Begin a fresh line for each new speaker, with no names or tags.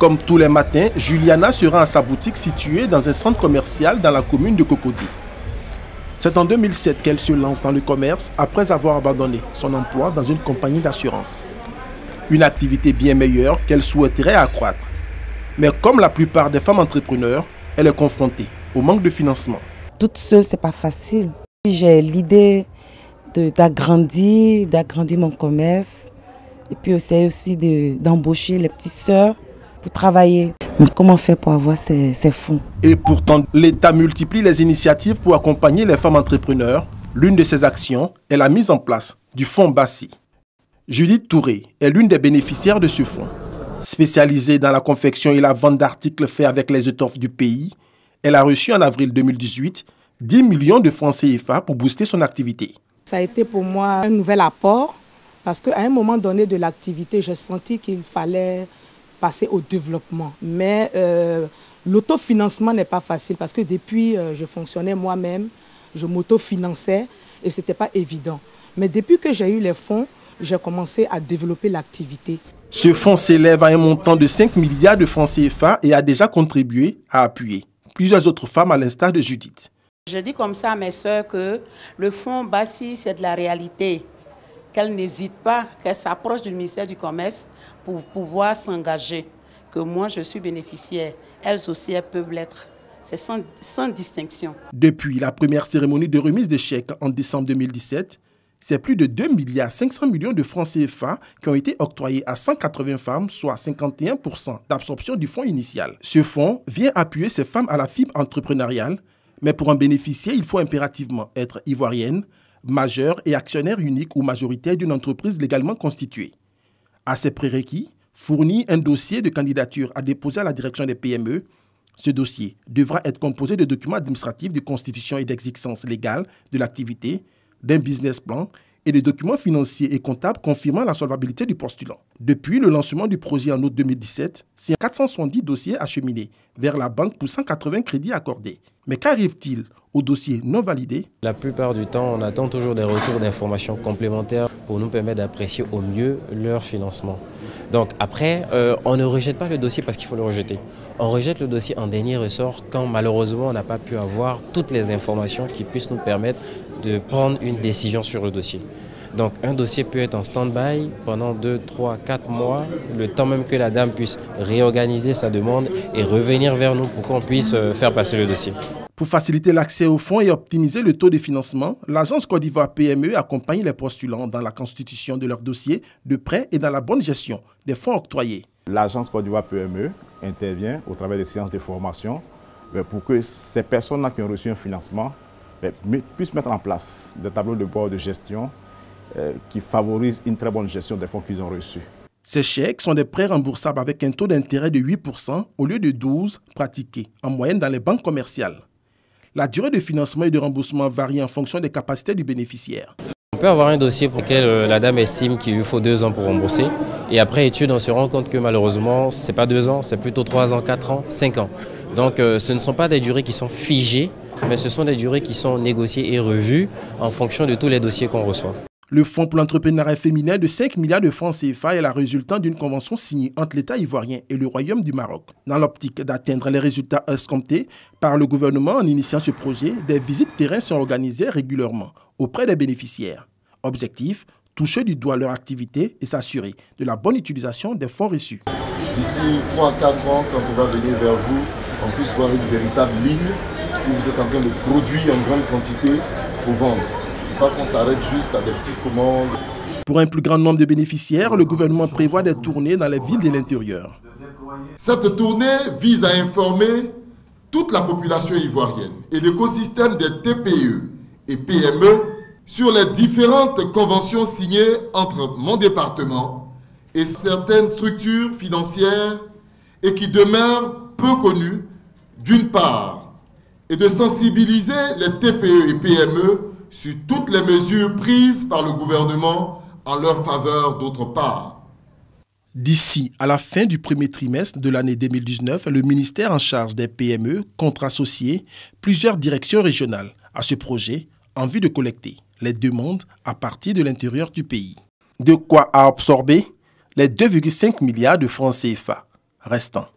Comme tous les matins, Juliana se rend à sa boutique située dans un centre commercial dans la commune de Cocody. C'est en 2007 qu'elle se lance dans le commerce après avoir abandonné son emploi dans une compagnie d'assurance. Une activité bien meilleure qu'elle souhaiterait accroître. Mais comme la plupart des femmes entrepreneurs, elle est confrontée au manque de financement.
Toute seule, c'est pas facile. J'ai l'idée d'agrandir mon commerce et puis aussi d'embaucher les petites sœurs pour travailler. Mais comment faire pour avoir ces fonds?
Et pourtant, l'État multiplie les initiatives pour accompagner les femmes entrepreneurs. L'une de ces actions est la mise en place du fonds Bassi. Judith Touré est l'une des bénéficiaires de ce fonds. Spécialisée dans la confection et la vente d'articles faits avec les étoffes du pays, elle a reçu en avril 2018 10 millions de francs CFA pour booster son activité.
Ça a été pour moi un nouvel apport parce qu'à un moment donné de l'activité, j'ai senti qu'il fallait passer au développement. Mais l'autofinancement n'est pas facile parce que depuis, je fonctionnais moi-même, je m'autofinançais et ce n'était pas évident. Mais depuis que j'ai eu les fonds, j'ai commencé à développer l'activité. Ce
fonds s'élève à un montant de 5 milliards de francs CFA et a déjà contribué à appuyer plusieurs autres femmes à l'instar de Judith.
Je dis comme ça à mes sœurs que le fonds Bassi, c'est de la réalité. Qu'elles n'hésitent pas, qu'elles s'approchent du ministère du Commerce pour pouvoir s'engager. Que moi, je suis bénéficiaire. Elles aussi, elles peuvent l'être. C'est sans distinction.
Depuis la première cérémonie de remise des chèques en décembre 2017, c'est plus de 2,5 milliards de francs CFA qui ont été octroyés à 180 femmes, soit 51% d'absorption du fonds initial. Ce fonds vient appuyer ces femmes à la fibre entrepreneuriale, mais pour en bénéficier, il faut impérativement être ivoirienne, majeure et actionnaire unique ou majoritaire d'une entreprise légalement constituée. À ces prérequis, fournir un dossier de candidature à déposer à la direction des PME. Ce dossier devra être composé de documents administratifs de constitution et d'existence légale de l'activité, d'un business plan et de documents financiers et comptables confirmant la solvabilité du postulant. Depuis le lancement du projet en août 2017, c'est 470 dossiers acheminés vers la banque pour 180 crédits accordés. Mais qu'arrive-t-il aux dossiers non validés?
La plupart du temps, on attend toujours des retours d'informations complémentaires pour nous permettre d'apprécier au mieux leur financement. Donc après, on ne rejette pas le dossier parce qu'il faut le rejeter. On rejette le dossier en dernier ressort quand malheureusement on n'a pas pu avoir toutes les informations qui puissent nous permettre de prendre une décision sur le dossier. Donc un dossier peut être en stand-by pendant 2, 3, 4 mois, le temps même que la dame puisse réorganiser sa demande et revenir vers nous pour qu'on puisse faire passer le dossier.
Pour faciliter l'accès aux fonds et optimiser le taux de financement, l'agence Côte d'Ivoire PME accompagne les postulants dans la constitution de leurs dossiers de prêt et dans la bonne gestion des fonds octroyés.
L'agence Côte d'Ivoire PME intervient au travers des séances de formation pour que ces personnes-là qui ont reçu un financement puissent mettre en place des tableaux de bord de gestion qui favorisent une très bonne gestion des fonds qu'ils ont reçus.
Ces chèques sont des prêts remboursables avec un taux d'intérêt de 8% au lieu de 12% pratiqués en moyenne dans les banques commerciales. La durée de financement et de remboursement varie en fonction des capacités du bénéficiaire.
On peut avoir un dossier pour lequel la dame estime qu'il lui faut 2 ans pour rembourser. Et après étude, on se rend compte que malheureusement, ce n'est pas 2 ans, c'est plutôt 3 ans, 4 ans, 5 ans. Donc ce ne sont pas des durées qui sont figées, mais ce sont des durées qui sont négociées et revues en fonction de tous les dossiers qu'on reçoit.
Le Fonds pour l'entrepreneuriat féminin de 5 milliards de francs CFA est la résultante d'une convention signée entre l'État ivoirien et le Royaume du Maroc. Dans l'optique d'atteindre les résultats escomptés par le gouvernement en initiant ce projet, des visites terrain sont organisées régulièrement auprès des bénéficiaires. Objectif, toucher du doigt leur activité et s'assurer de la bonne utilisation des fonds reçus.
D'ici 3 à 4 ans, quand on va venir vers vous, on puisse voir une véritable ligne où vous êtes en train de produire en grande quantité pour vendre. Pas qu'on s'arrête juste à des petites commandes.
Pour un plus grand nombre de bénéficiaires, le gouvernement prévoit des tournées dans les villes de l'intérieur.
Cette tournée vise à informer toute la population ivoirienne et l'écosystème des TPE et PME sur les différentes conventions signées entre mon département et certaines structures financières et qui demeurent peu connues, d'une part, et de sensibiliser les TPE et PME sur toutes les mesures prises par le gouvernement en leur faveur d'autre part.
D'ici à la fin du premier trimestre de l'année 2019, le ministère en charge des PME compte associer plusieurs directions régionales à ce projet en vue de collecter les demandes à partir de l'intérieur du pays. De quoi absorber les 2,5 milliards de francs CFA restants.